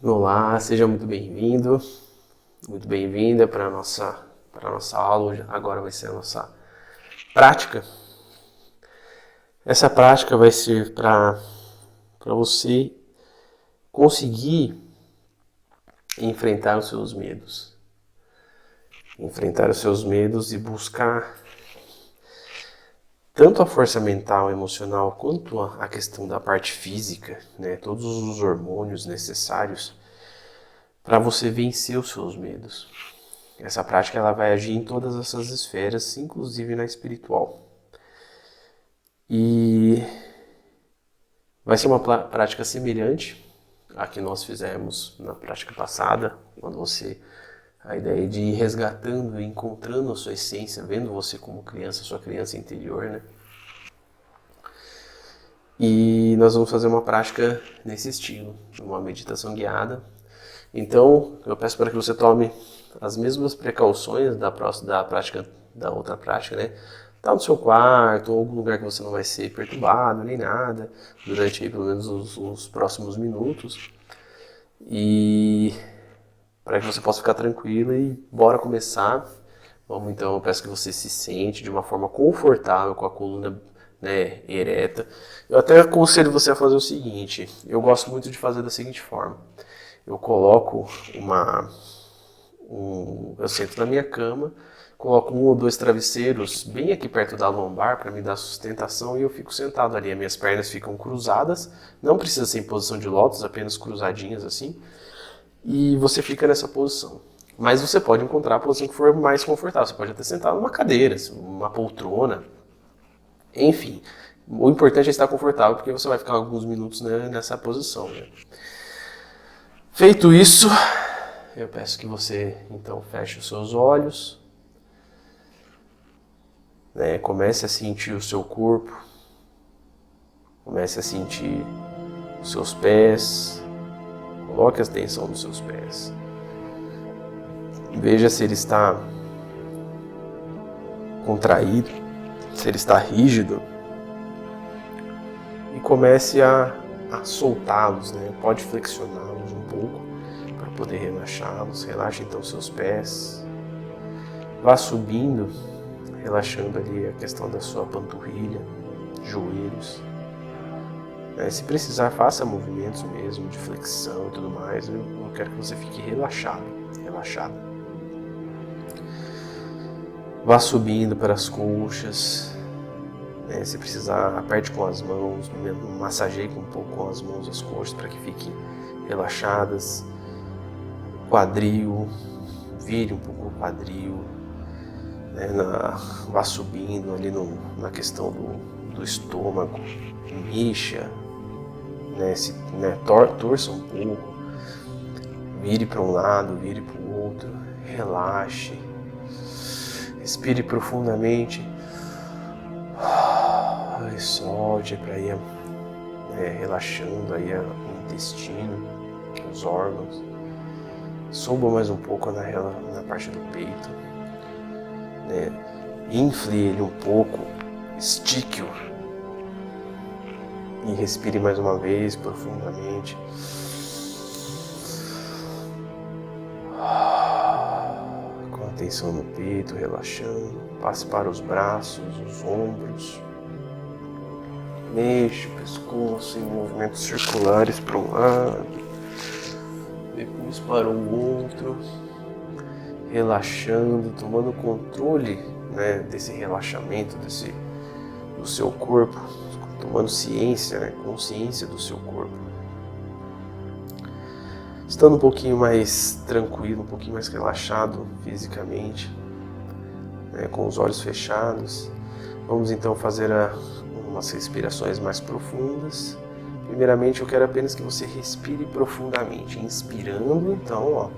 Olá, seja muito bem-vindo, muito bem-vinda para a nossa aula. Agora vai ser a nossa prática. Essa prática vai ser para você conseguir enfrentar os seus medos. Enfrentar os seus medos e buscar tanto a força mental e emocional quanto a questão da parte física, né? Todos os hormônios necessários para você vencer os seus medos. Essa prática ela vai agir em todas essas esferas, inclusive na espiritual. E vai ser uma prática semelhante à que nós fizemos na prática passada, quando a ideia de ir resgatando e encontrando a sua essência, vendo você como criança, sua criança interior, né? E nós vamos fazer uma prática nesse estilo, uma meditação guiada. Então, eu peço para que você tome as mesmas precauções da prática, da outra prática, né? Tá no seu quarto, ou algum lugar que você não vai ser perturbado, nem nada, durante aí, pelo menos os próximos minutos. E para que você possa ficar tranquilo e bora começar. Vamos então, eu peço que você se sente de uma forma confortável, com a coluna, né, ereta. Eu até aconselho você a fazer o seguinte, eu gosto muito de fazer da seguinte forma. Eu coloco eu sento na minha cama, coloco 1 ou 2 travesseiros bem aqui perto da lombar para me dar sustentação e eu fico sentado ali. As minhas pernas ficam cruzadas, não precisa ser em posição de lótus, apenas cruzadinhas assim. E você fica nessa posição. Mas você pode encontrar a posição que for mais confortável. Você pode até sentar numa cadeira, uma poltrona, enfim. O importante é estar confortável porque você vai ficar alguns minutos, né, nessa posição. Né? Feito isso, eu peço que você então feche os seus olhos, né, comece a sentir o seu corpo, comece a sentir os seus pés, coloque a atenção nos seus pés. Veja se ele está contraído, se ele está rígido e comece a soltá-los, né? Pode flexioná-los um pouco para poder relaxá-los. Relaxe então seus pés, vá subindo, relaxando ali a questão da sua panturrilha, joelhos. Se precisar, faça movimentos mesmo de flexão e tudo mais. Eu quero que você fique relaxado, relaxada. Vá subindo para as coxas. Se precisar, aperte com as mãos, massageie um pouco com as mãos as coxas para que fiquem relaxadas. Quadril, vire um pouco o quadril. Vá subindo ali na questão do estômago, mexa, torça um pouco, vire para um lado, vire para o outro, relaxe, respire profundamente e solte para ir relaxando aí o intestino, os órgãos. Suba mais um pouco na parte do peito, infle ele um pouco, estique-o e respire mais uma vez profundamente. Com atenção no peito, relaxando. Passe para os braços, os ombros. Mexa o pescoço em movimentos circulares para um lado, depois para o outro, relaxando, tomando controle, desse relaxamento do seu corpo, tomando ciência, consciência do seu corpo. Estando um pouquinho mais tranquilo, um pouquinho mais relaxado fisicamente, com os olhos fechados, vamos então fazer umas respirações mais profundas. Primeiramente, eu quero apenas que você respire profundamente, inspirando, então,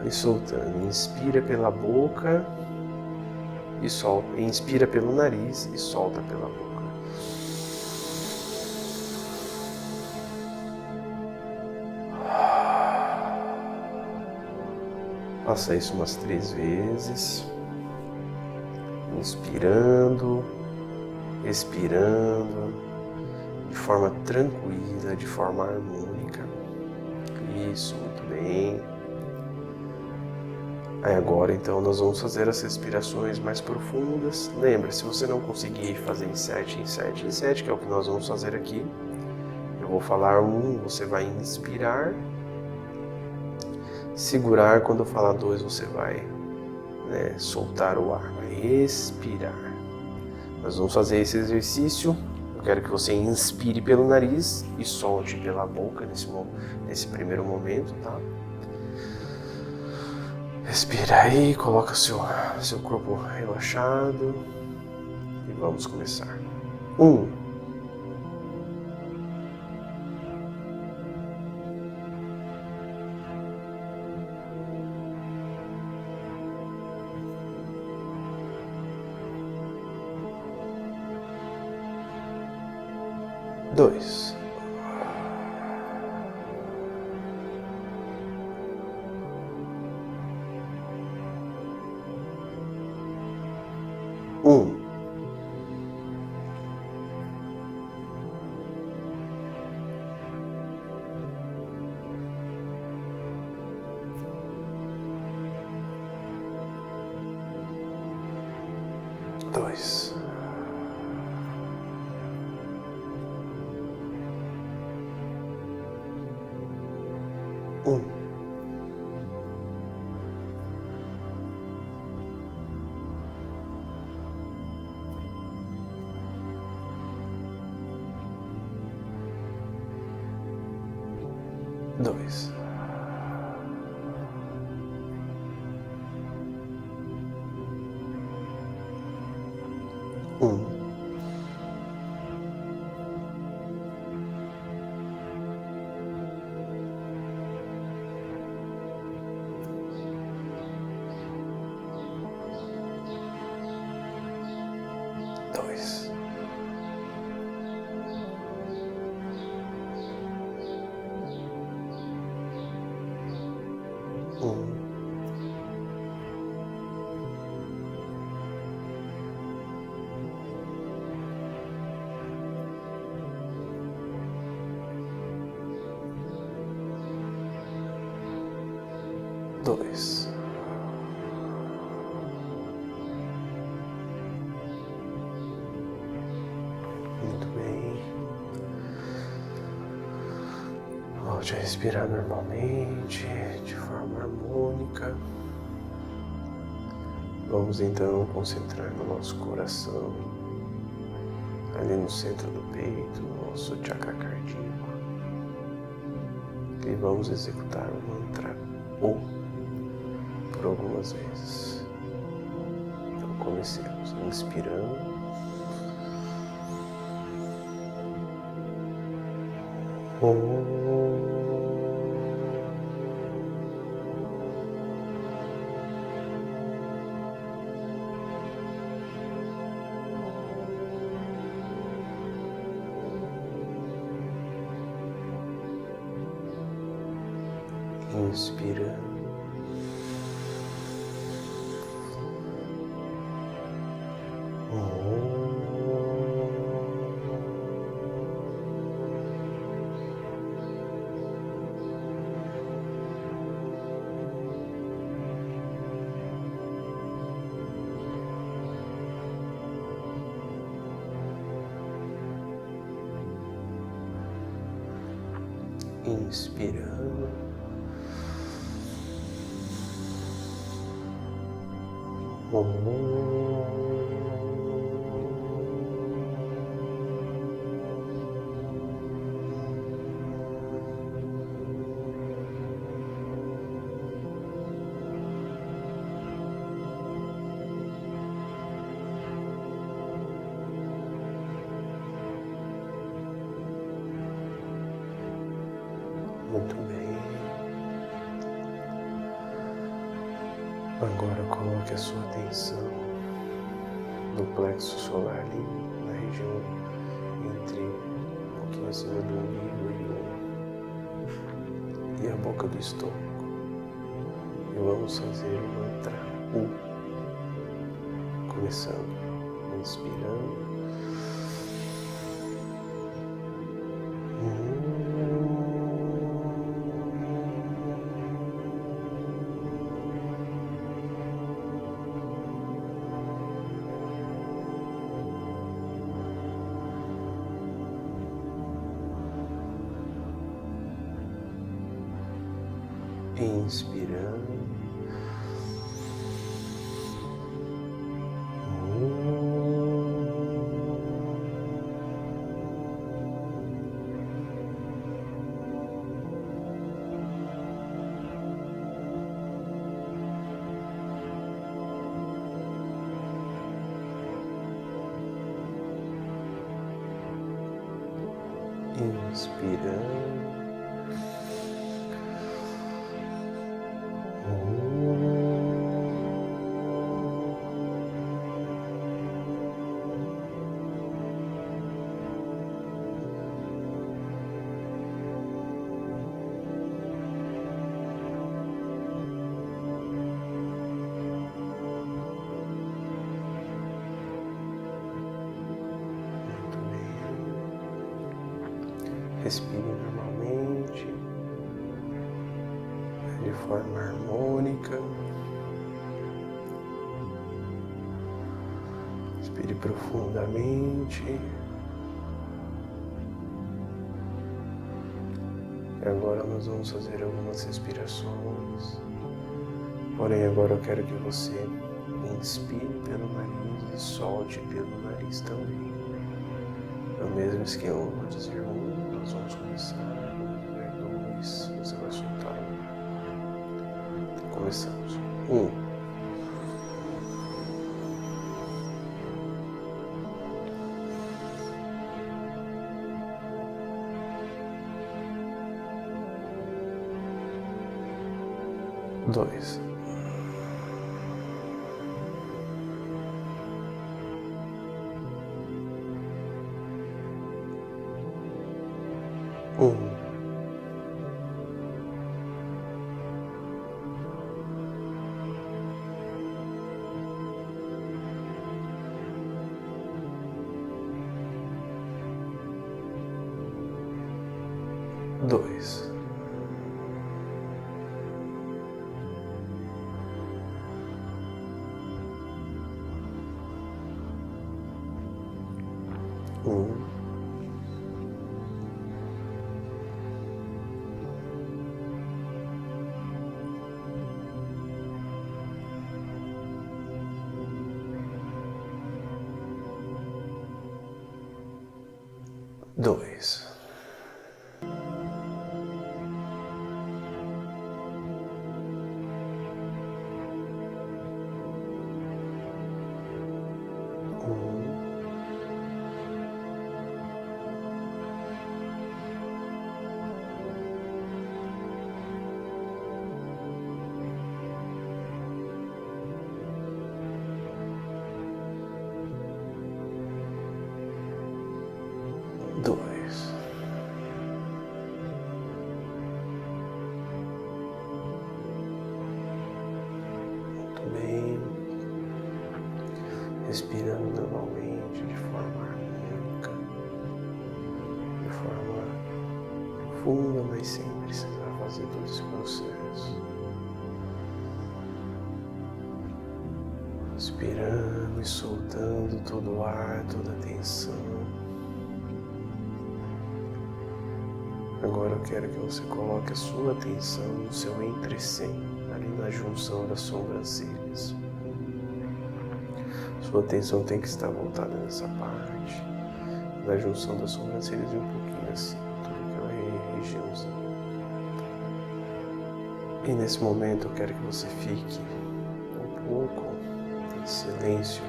e soltando. Inspira pela boca e solta. Inspira pelo nariz e solta pela boca. Faça isso umas 3 vezes. Inspirando, expirando, de forma tranquila, de forma harmônica. Isso, muito bem. Aí agora então nós vamos fazer as respirações mais profundas. Lembra, se você não conseguir fazer em 7, em 7, em 7, que é o que nós vamos fazer aqui, eu vou falar 1, você vai inspirar, segurar, quando eu falar 2 você vai soltar o ar, vai expirar. Nós vamos fazer esse exercício. Eu quero que você inspire pelo nariz e solte pela boca nesse primeiro momento, tá? Respira aí, coloca seu corpo relaxado e vamos começar. 1, 2, 2, 2, 2, 2. Muito bem. Volte a respirar normalmente, de forma harmônica. Vamos então concentrar no nosso coração, ali no centro do peito, no nosso chakra cardíaco. E vamos executar o mantra O por algumas vezes. Então comecemos inspirando. Inspirando. Inspirando. Muito bem. Agora coloque a sua atenção no plexo solar ali, na região entre um pouquinho acima do umbigo e a boca do estômago. E vamos fazer o mantra U. Começando, inspirando. Inspirando. Inspirando. Respire normalmente, de forma harmônica. Respire profundamente. E agora nós vamos fazer algumas respirações. Porém, agora eu quero que você inspire pelo nariz e solte pelo nariz também. É o mesmo esquema, eu vou dizer nós vamos começar, vou dizer 2, você vai soltar Começamos. 2. 2. 2. 2. Muito bem. Respirando normalmente, de forma harmônica, de forma profunda, mas sem precisar fazer todo esse processo. Inspirando e soltando todo o ar, toda a tensão. Agora eu quero que você coloque a sua atenção no seu entrecejo, ali na junção das sobrancelhas. Sua atenção tem que estar voltada nessa parte, na junção das sobrancelhas e um pouquinho assim, toda aquela regiãozinha. E nesse momento eu quero que você fique um pouco em silêncio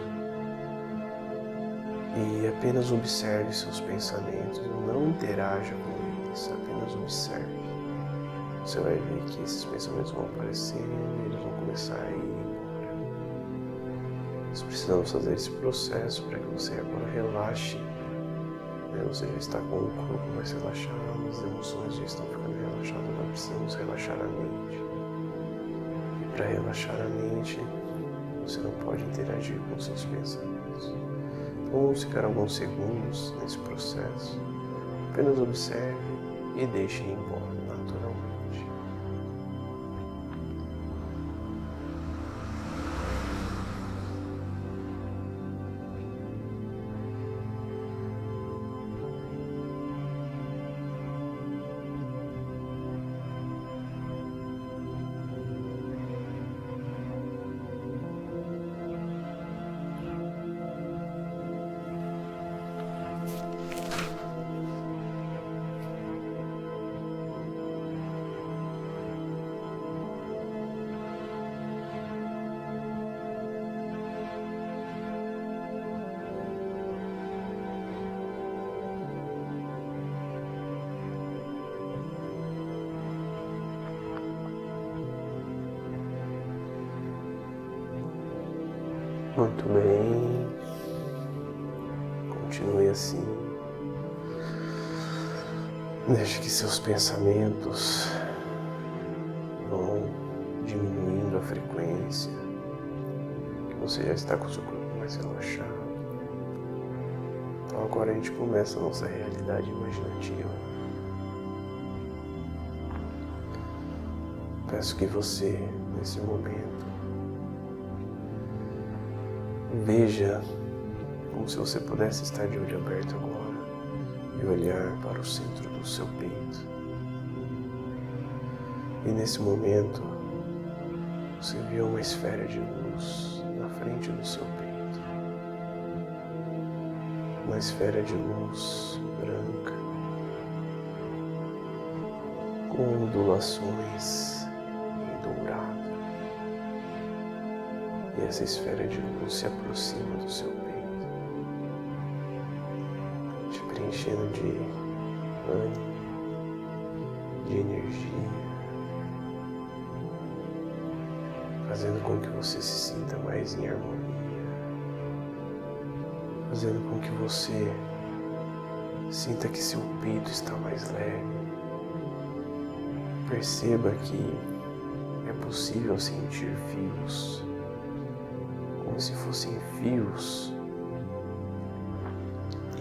e apenas observe seus pensamentos, não interaja com eles, apenas observe. Você vai ver que esses pensamentos vão aparecer e eles vão começar a ir embora. Nós precisamos fazer esse processo para que você agora relaxe. Você já está com o corpo mais relaxado, as emoções já estão ficando relaxadas, nós precisamos relaxar a mente. E para relaxar a mente, você não pode interagir com seus pensamentos. Então vamos ficar alguns segundos nesse processo. Apenas observe e deixe ir embora naturalmente. Muito bem. Continue assim. Deixe que seus pensamentos vão diminuindo a frequência, que você já está com o seu corpo mais relaxado. Então agora a gente começa a nossa realidade imaginativa. Peço que você, nesse momento, veja como se você pudesse estar de olho aberto agora e olhar para o centro do seu peito. E nesse momento, você vê uma esfera de luz na frente do seu peito. Uma esfera de luz branca, com ondulações em dourado. E essa esfera de luz se aproxima do seu peito, te preenchendo de ânimo, de energia, fazendo com que você se sinta mais em harmonia, fazendo com que você sinta que seu peito está mais leve. Perceba que é possível sentir fios, como se fossem fios,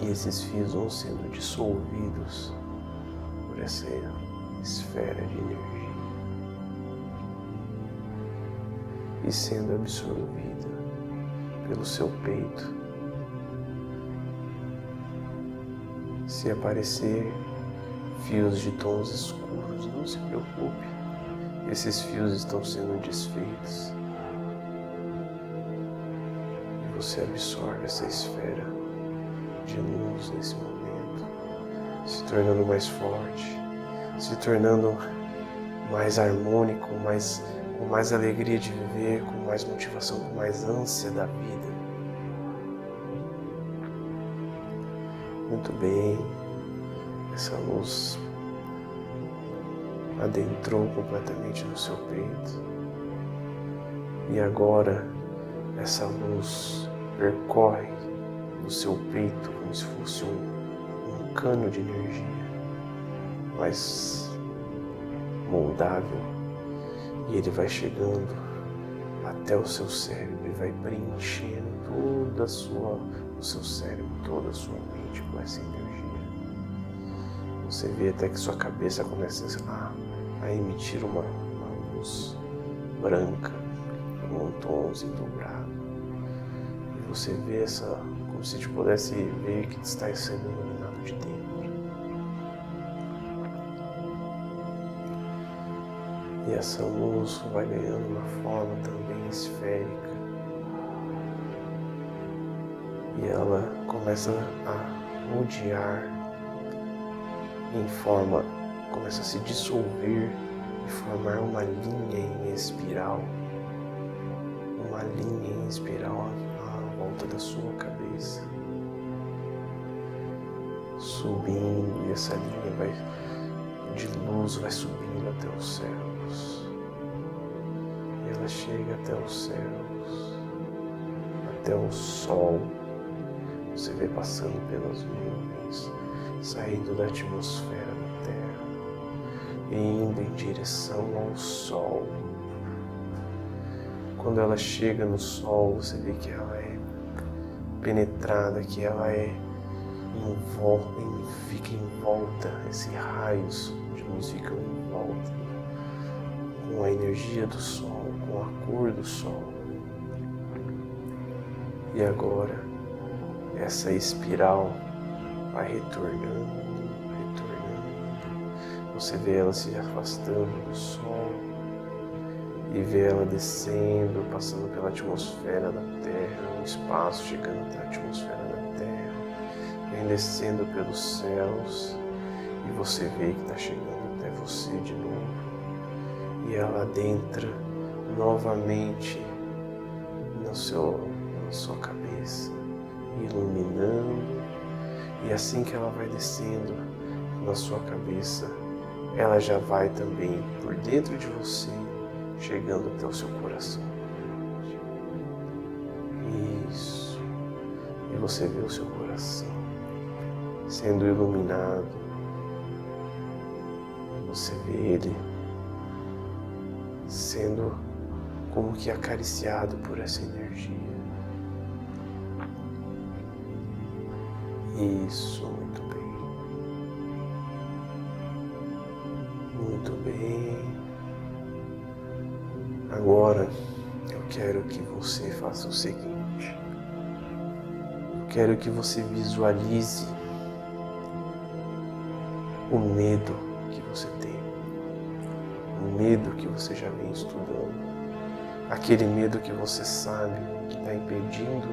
e esses fios vão sendo dissolvidos por essa esfera de energia e sendo absorvida pelo seu peito. Se aparecer fios de tons escuros, não se preocupe, esses fios estão sendo desfeitos. E você absorve essa esfera de luz nesse momento, se tornando mais forte, se tornando mais harmônico, com mais alegria de viver, com mais motivação, com mais ânsia da vida. Muito bem, essa luz adentrou completamente no seu peito e agora essa luz percorre o seu peito como se fosse um cano de energia mais moldável, e ele vai chegando até o seu cérebro e vai preenchendo toda o seu cérebro, toda a sua mente com essa energia. Você vê até que sua cabeça começa a emitir uma luz branca, com tons em dourado. E você vê como se te pudesse ver que está sendo iluminado de dentro. E essa luz vai ganhando uma forma também esférica. E ela começa a rodear começa a se dissolver e formar uma linha em espiral. Uma linha em espiral à volta da sua cabeça. Subindo, e essa linha de luz vai subindo até os céus. E ela chega até os céus, até o sol. Você vê passando pelas nuvens, saindo da atmosfera da Terra e indo em direção ao sol. Quando ela chega no sol, você vê que ela é penetrada, que ela fica em volta, esses raios de luz ficam em volta, com a energia do sol, com a cor do sol. E agora, essa espiral vai retornando. Você vê ela se afastando do sol e vê ela descendo, passando pela atmosfera da Terra, no espaço, chegando até a atmosfera da Terra, vem descendo pelos céus e você vê que está chegando até você de novo. E ela adentra novamente na sua cabeça, iluminando, e assim que ela vai descendo na sua cabeça, ela já vai também por dentro de você, chegando até o seu coração. você vê o seu coração sendo iluminado. Você vê ele sendo como que acariciado por essa energia. Isso, muito bem. Muito bem. Agora eu quero que você faça o seguinte. Eu quero que você visualize o medo que você tem. O medo que você já vem estudando. Aquele medo que você sabe que está impedindo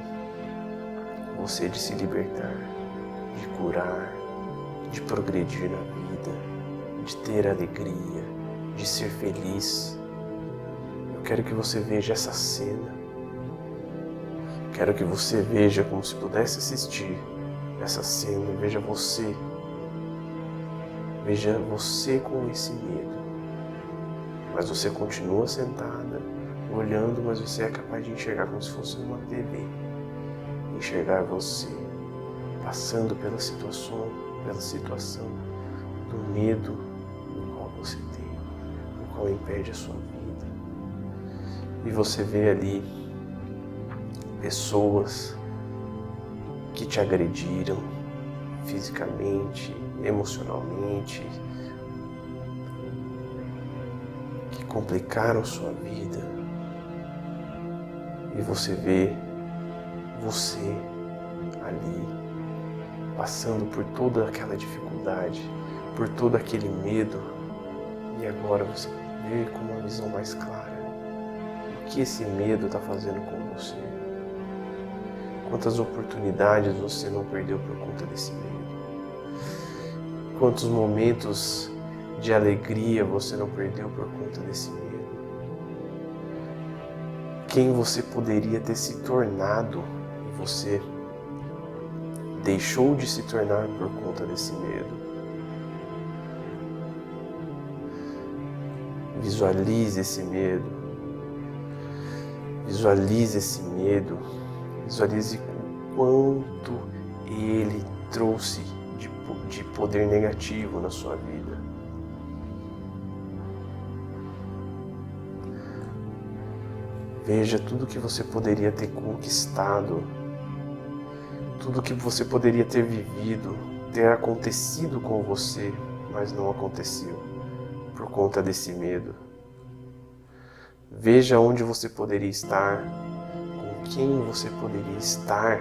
você de se libertar, de curar, de progredir na vida, de ter alegria, de ser feliz. Eu quero que você veja essa cena. Quero que você veja como se pudesse assistir essa cena. Veja você com esse medo. Mas você continua sentada, olhando, mas você é capaz de enxergar como se fosse uma TV. Enxergar você passando pela situação do medo no qual você tem, no qual impede a sua vida. E você vê ali pessoas que te agrediram fisicamente, emocionalmente, que complicaram sua vida. E você vê você ali passando por toda aquela dificuldade, por todo aquele medo, e agora você vê com uma visão mais clara o que esse medo está fazendo com você. Quantas oportunidades você não perdeu por conta desse medo? Quantos momentos de alegria você não perdeu por conta desse medo? Quem você poderia ter se tornado e você deixou de se tornar por conta desse medo? Visualize esse medo. Visualize esse medo. Visualize o quanto ele trouxe de poder negativo na sua vida. Veja tudo que você poderia ter conquistado, tudo que você poderia ter vivido, ter acontecido com você, mas não aconteceu por conta desse medo. Veja onde você poderia estar, com quem você poderia estar,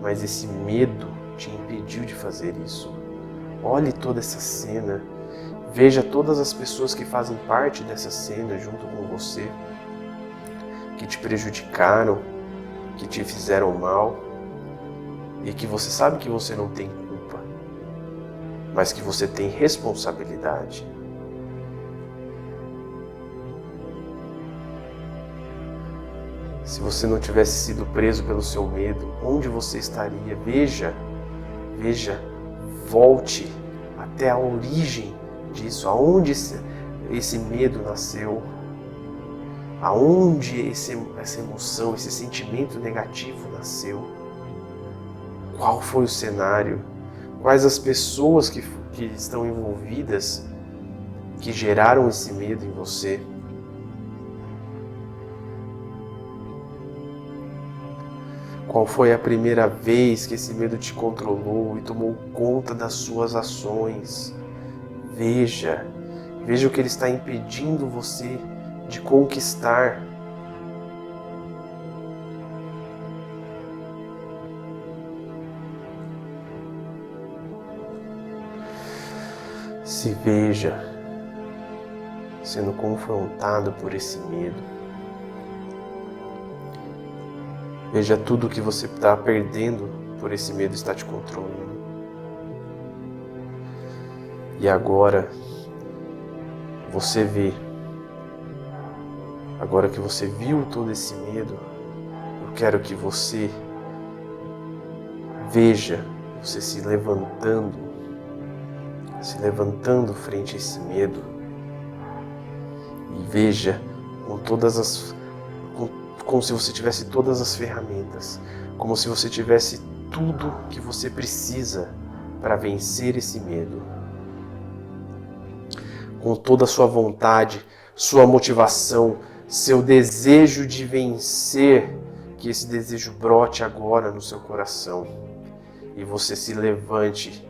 mas esse medo te impediu de fazer isso. Olhe toda essa cena, veja todas as pessoas que fazem parte dessa cena junto com você, que te prejudicaram, que te fizeram mal, e que você sabe que você não tem culpa, mas que você tem responsabilidade. Se você não tivesse sido preso pelo seu medo, onde você estaria? Veja, volte até a origem disso, aonde esse medo nasceu, aonde essa emoção, esse sentimento negativo nasceu, qual foi o cenário, quais as pessoas que estão envolvidas que geraram esse medo em você. Qual foi a primeira vez que esse medo te controlou e tomou conta das suas ações? Veja o que ele está impedindo você de conquistar. Se veja sendo confrontado por esse medo. Veja tudo que você está perdendo por esse medo estar te controlando. E agora você vê. Agora que você viu todo esse medo, eu quero que você veja você se levantando frente a esse medo. E veja como se você tivesse todas as ferramentas, como se você tivesse tudo que você precisa para vencer esse medo. Com toda a sua vontade, sua motivação, seu desejo de vencer, que esse desejo brote agora no seu coração. E você se levante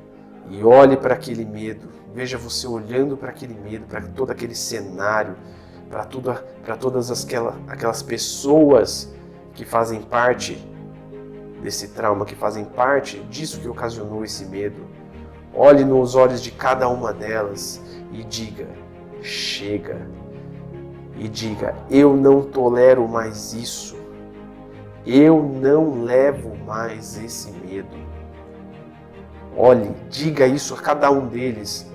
e olhe para aquele medo. Veja você olhando para aquele medo, para todo aquele cenário, para todas aquelas pessoas que fazem parte desse trauma, que fazem parte disso que ocasionou esse medo. Olhe nos olhos de cada uma delas e diga: chega. E diga: eu não tolero mais isso. Eu não levo mais esse medo. Olhe, diga isso a cada um deles.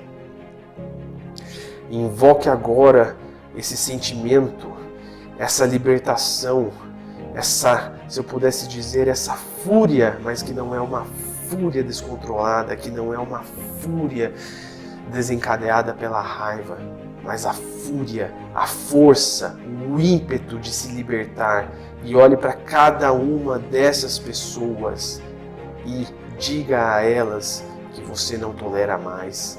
Invoque agora esse sentimento, essa libertação, se eu pudesse dizer, essa fúria, mas que não é uma fúria descontrolada, que não é uma fúria desencadeada pela raiva, mas a fúria, a força, o ímpeto de se libertar. E olhe para cada uma dessas pessoas e diga a elas que você não tolera mais.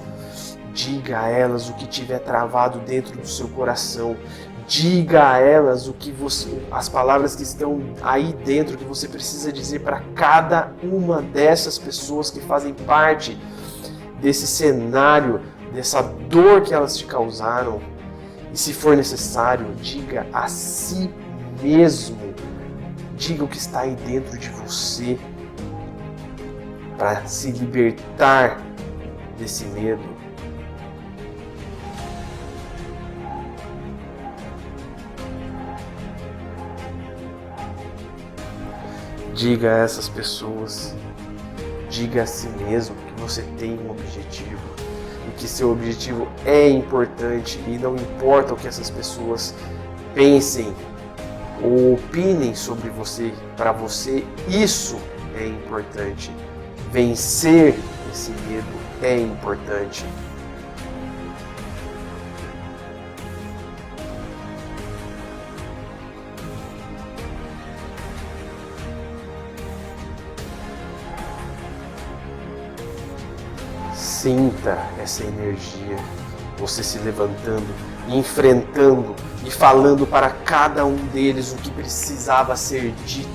Diga a elas o que tiver travado dentro do seu coração. Diga a elas as palavras que estão aí dentro que você precisa dizer para cada uma dessas pessoas que fazem parte desse cenário, dessa dor que elas te causaram. E se for necessário, diga a si mesmo. Diga o que está aí dentro de você para se libertar desse medo. Diga a essas pessoas, diga a si mesmo que você tem um objetivo e que seu objetivo é importante e não importa o que essas pessoas pensem ou opinem sobre você, para você isso é importante. Vencer esse medo é importante. Sinta essa energia, você se levantando, enfrentando e falando para cada um deles o que precisava ser dito,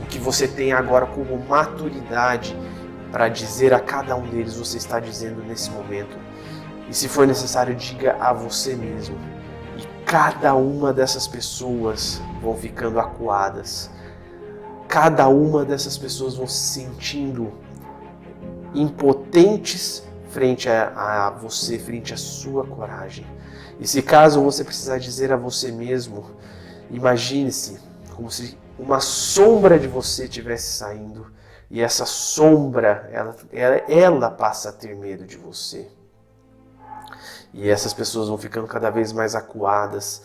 o que você tem agora como maturidade para dizer a cada um deles, você está dizendo nesse momento. E se for necessário, diga a você mesmo. E cada uma dessas pessoas vão ficando acuadas, cada uma dessas pessoas vão se sentindo impotentes frente a você, frente à sua coragem. E se caso você precisar dizer a você mesmo, imagine-se como se uma sombra de você estivesse saindo e essa sombra, ela passa a ter medo de você. E essas pessoas vão ficando cada vez mais acuadas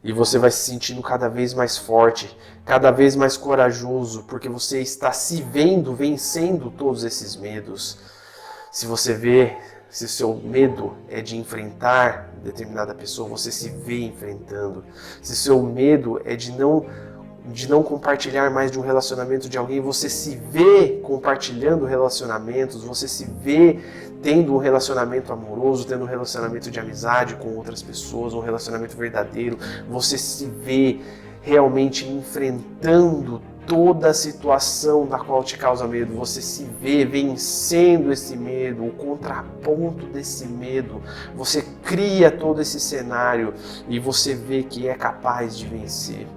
e você vai se sentindo cada vez mais forte, cada vez mais corajoso, porque você está se vendo vencendo todos esses medos. Se seu medo é de enfrentar determinada pessoa, você se vê enfrentando. Se seu medo é de não compartilhar mais de um relacionamento de alguém, você se vê compartilhando relacionamentos, você se vê tendo um relacionamento amoroso, tendo um relacionamento de amizade com outras pessoas, um relacionamento verdadeiro, você se vê realmente enfrentando toda a situação da qual te causa medo, você se vê vencendo esse medo, o contraponto desse medo, você cria todo esse cenário e você vê que é capaz de vencer.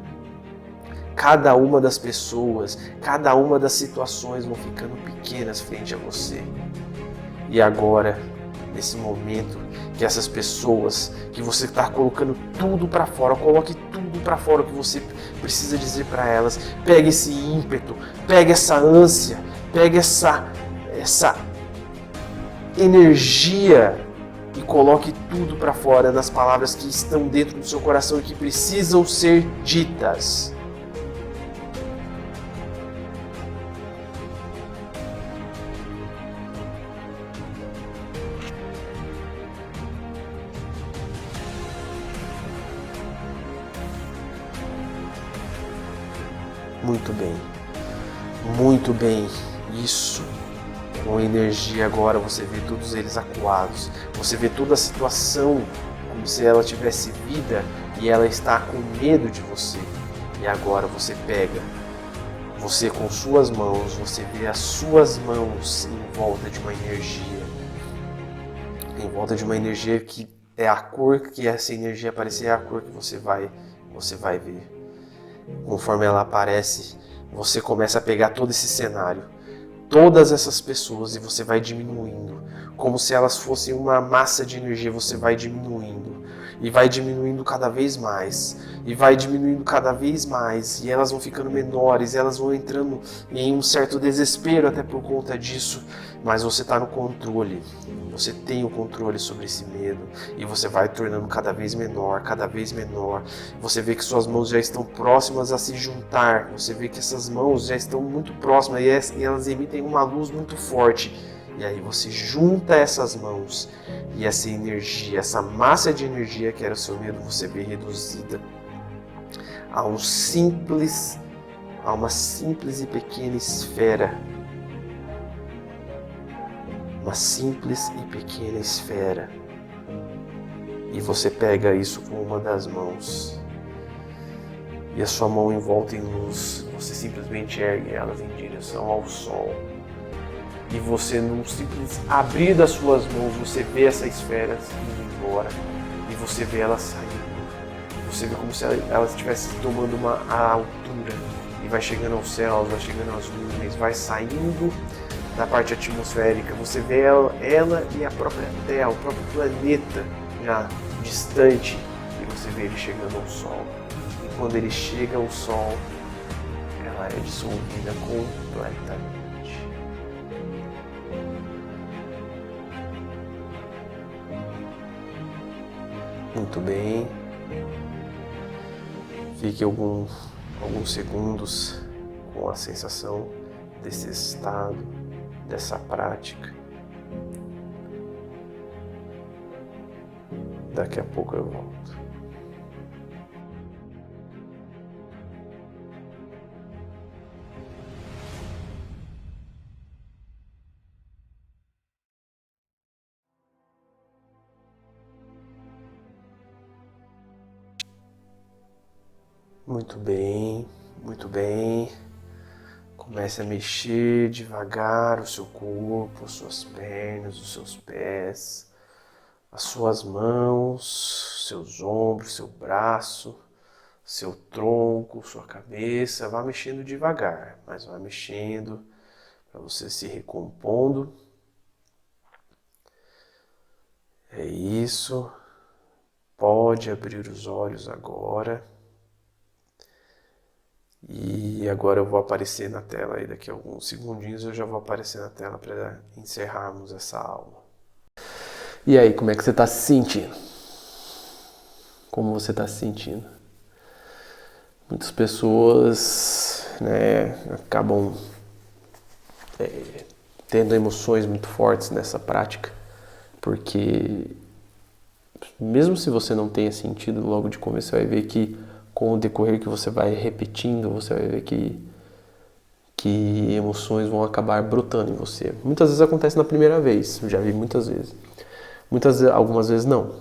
Cada uma das pessoas, cada uma das situações vão ficando pequenas frente a você. E agora, nesse momento, que essas pessoas, que você está colocando tudo para fora, coloque tudo para fora que você precisa dizer para elas. Pegue esse ímpeto, pegue essa ânsia, pegue essa energia e coloque tudo para fora nas palavras que estão dentro do seu coração e que precisam ser ditas. Muito bem, muito bem. Isso. Com energia agora você vê todos eles acuados. Você vê toda a situação como se ela tivesse vida e ela está com medo de você. E agora você pega, você com suas mãos, você vê as suas mãos em volta de uma energia. Em volta de uma energia que é a cor que essa energia aparecer, é a cor que você vai ver. Conforme ela aparece, você começa a pegar todo esse cenário, todas essas pessoas, e você vai diminuindo, como se elas fossem uma massa de energia. Você vai diminuindo, e vai diminuindo cada vez mais, e vai diminuindo cada vez mais, e elas vão ficando menores, elas vão entrando em um certo desespero até por conta disso, mas você está no controle, você tem o controle sobre esse medo, e você vai tornando cada vez menor, você vê que suas mãos já estão próximas a se juntar, você vê que essas mãos já estão muito próximas, e elas emitem uma luz muito forte, e aí você junta essas mãos, e essa energia, essa massa de energia que era o seu medo, você vê reduzida a uma simples e pequena esfera. Uma simples e pequena esfera. E você pega isso com uma das mãos. E a sua mão envolta em luz, você simplesmente ergue elas em direção ao sol. E você, num simples abrir das suas mãos, você vê essa esfera indo embora. E você vê ela saindo. Você vê como se ela estivesse tomando uma altura. E vai chegando aos céus, vai chegando às nuvens, vai saindo da parte atmosférica. Você vê ela e a própria Terra, o próprio planeta já distante. E você vê ele chegando ao Sol. E quando ele chega ao Sol, ela é dissolvida completamente. Muito bem. Fique alguns segundos com a sensação desse estado, dessa prática. Daqui a pouco eu volto. Muito bem, muito bem. Comece a mexer devagar o seu corpo, as suas pernas, os seus pés, as suas mãos, seus ombros, seu braço, seu tronco, sua cabeça. Vá mexendo devagar, mas vá mexendo para você se recompondo. É isso. Pode abrir os olhos agora. E agora eu vou aparecer na tela aí, daqui a alguns segundinhos eu já vou aparecer na tela para encerrarmos essa aula. E aí, como é que você está se sentindo? Como você está se sentindo? Muitas pessoas, acabam tendo emoções muito fortes nessa prática, porque mesmo se você não tenha sentido logo de começo, você vai ver que com o decorrer que você vai repetindo, você vai ver que emoções vão acabar brotando em você. Muitas vezes acontece na primeira vez, já vi muitas vezes. Algumas vezes não.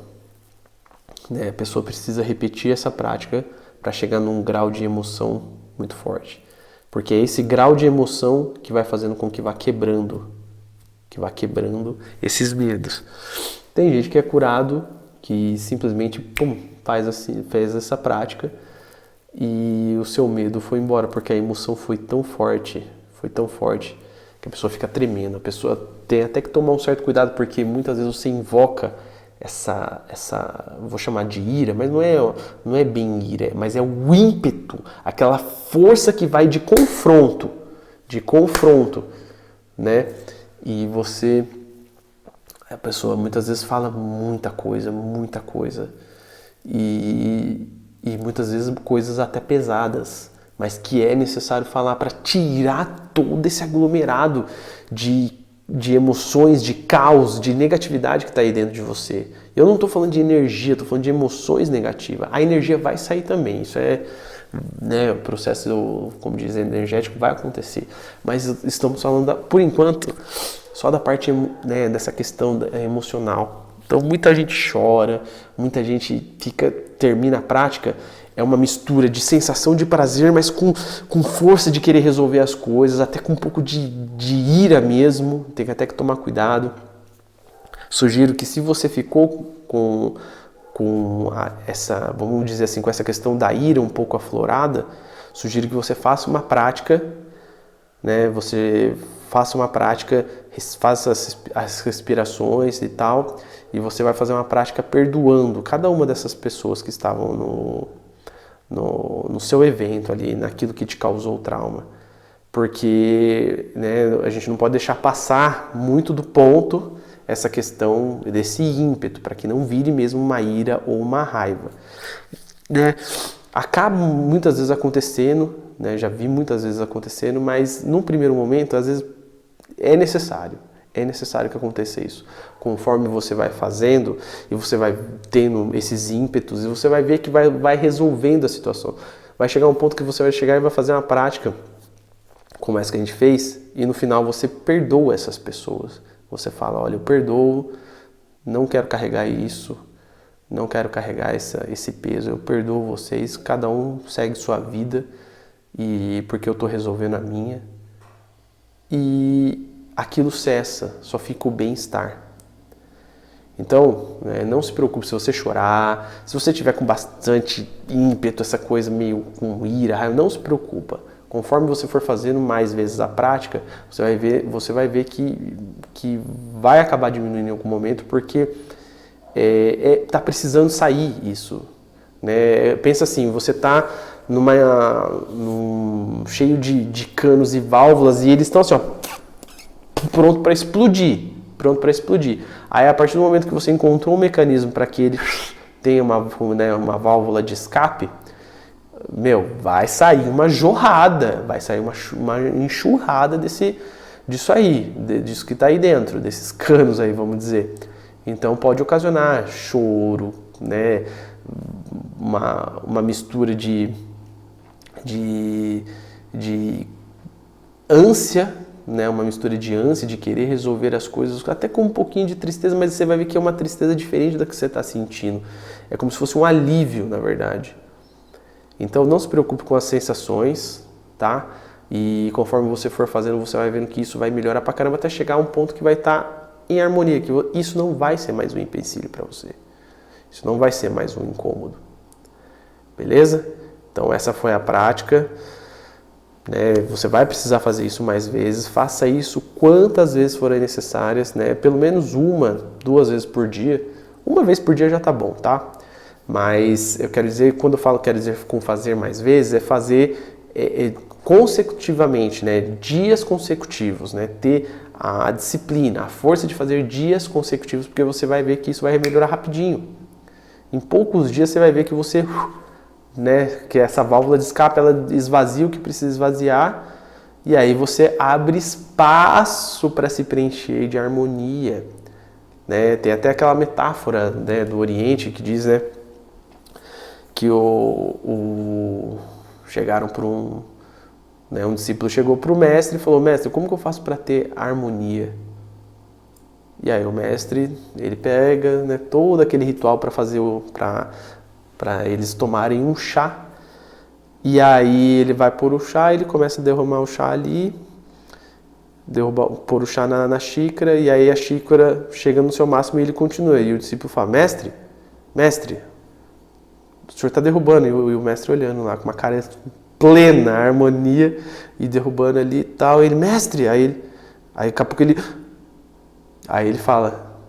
A pessoa precisa repetir essa prática para chegar num grau de emoção muito forte. Porque é esse grau de emoção que vai fazendo com que vá quebrando esses medos. Tem gente que é curado, que simplesmente fez essa prática e o seu medo foi embora, porque a emoção foi tão forte, que a pessoa fica tremendo. A pessoa tem até que tomar um certo cuidado, porque muitas vezes você invoca essa vou chamar de ira, mas não é bem ira, mas é o ímpeto, aquela força que vai de confronto, né? E a pessoa muitas vezes fala muita coisa, e muitas vezes coisas até pesadas, mas que é necessário falar para tirar todo esse aglomerado de emoções, de caos, de negatividade que está aí dentro de você. Eu não estou falando de energia, estou falando de emoções negativas. A energia vai sair também, isso né, o processo, como diz, energético vai acontecer. Mas estamos falando, por enquanto, só da parte, né, dessa questão emocional. Então muita gente chora, muita gente termina a prática, é uma mistura de sensação de prazer, mas com força de querer resolver as coisas, até com um pouco de ira mesmo, tem até que tomar cuidado. Sugiro que se você ficou com essa, vamos dizer assim, com essa questão da ira um pouco aflorada, sugiro que você faça uma prática, né? Você faça uma prática, faça as respirações e tal, e você vai fazer uma prática perdoando cada uma dessas pessoas que estavam no seu evento ali, naquilo que te causou o trauma. Porque, né, a gente não pode deixar passar muito do ponto essa questão desse ímpeto, para que não vire mesmo uma ira ou uma raiva. Né? Acaba muitas vezes acontecendo, né? Já vi muitas vezes acontecendo, mas num primeiro momento, às vezes, é necessário que aconteça isso. Conforme você vai fazendo e você vai tendo esses ímpetos, e você vai ver que vai resolvendo a situação. Vai chegar um ponto que você vai chegar e vai fazer uma prática como essa que a gente fez, e no final você perdoa essas pessoas. Você fala, olha, eu perdoo, não quero carregar isso, não quero carregar esse peso, eu perdoo vocês, cada um segue sua vida, e porque eu estou resolvendo a minha. E aquilo cessa, só fica o bem-estar. Então, né, não se preocupe se você chorar, se você tiver com bastante ímpeto, essa coisa meio com ira, não se preocupa. Conforme você for fazendo mais vezes a prática, você vai ver que vai acabar diminuindo em algum momento, porque tá precisando sair isso. Né? Pensa assim, você está cheio de canos e válvulas, e eles estão assim, ó, pronto para explodir. Aí, a partir do momento que você encontrou um mecanismo para que ele tenha uma válvula de escape, vai sair uma jorrada, vai sair uma enxurrada disso que está aí dentro, desses canos aí, vamos dizer. Então pode ocasionar choro, né? Uma mistura de ânsia, né? Uma mistura de ânsia, de querer resolver as coisas, até com um pouquinho de tristeza, mas você vai ver que é uma tristeza diferente da que você está sentindo. É como se fosse um alívio, na verdade. Então não se preocupe com as sensações, tá? E conforme você for fazendo, você vai vendo que isso vai melhorar pra caramba até chegar a um ponto que vai estar em harmonia, que isso não vai ser mais um empecilho para você. Isso não vai ser mais um incômodo. Beleza? Então essa foi a prática. Né? Você vai precisar fazer isso mais vezes. Faça isso quantas vezes forem necessárias, né? Pelo menos 1, 2 vezes por dia. 1 vez por dia já tá bom, tá? Mas eu quero dizer, quando eu falo quero dizer com fazer mais vezes, é fazer consecutivamente, né? Dias consecutivos, né? Ter a disciplina, a força de fazer dias consecutivos, porque você vai ver que isso vai melhorar rapidinho. Em poucos dias você vai ver que você, né? Que essa válvula de escape, ela esvazia o que precisa esvaziar, e aí você abre espaço para se preencher de harmonia. Né? Tem até aquela metáfora, né, do Oriente que diz, né, que chegaram para um discípulo chegou para o mestre e falou, mestre, como que eu faço para ter harmonia? E aí o mestre, ele pega, né, todo aquele ritual para fazer para eles tomarem um chá, e aí ele vai pôr o chá, ele começa a derramar o chá ali, pôr o chá na xícara, e aí a xícara chega no seu máximo e ele continua, e o discípulo fala, mestre, o senhor está derrubando, e o mestre olhando lá com uma cara plena, harmonia, e derrubando ali e tal, ele, mestre, aí daqui a pouco aí ele fala,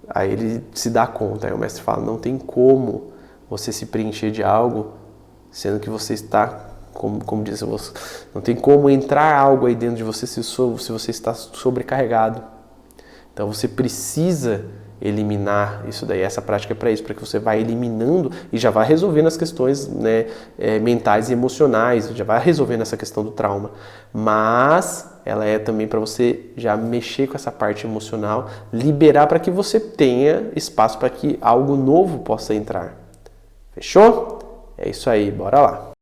aí ele se dá conta, aí o mestre fala, não tem como você se preencher de algo, sendo que você está, como diz, não tem como entrar algo aí dentro de você se você está sobrecarregado. Então você precisa eliminar isso daí, essa prática é para isso, para que você vá eliminando e já vá resolvendo as questões, né, mentais e emocionais, já vai resolvendo essa questão do trauma, mas ela é também para você já mexer com essa parte emocional, liberar para que você tenha espaço para que algo novo possa entrar. Fechou? É isso aí, bora lá!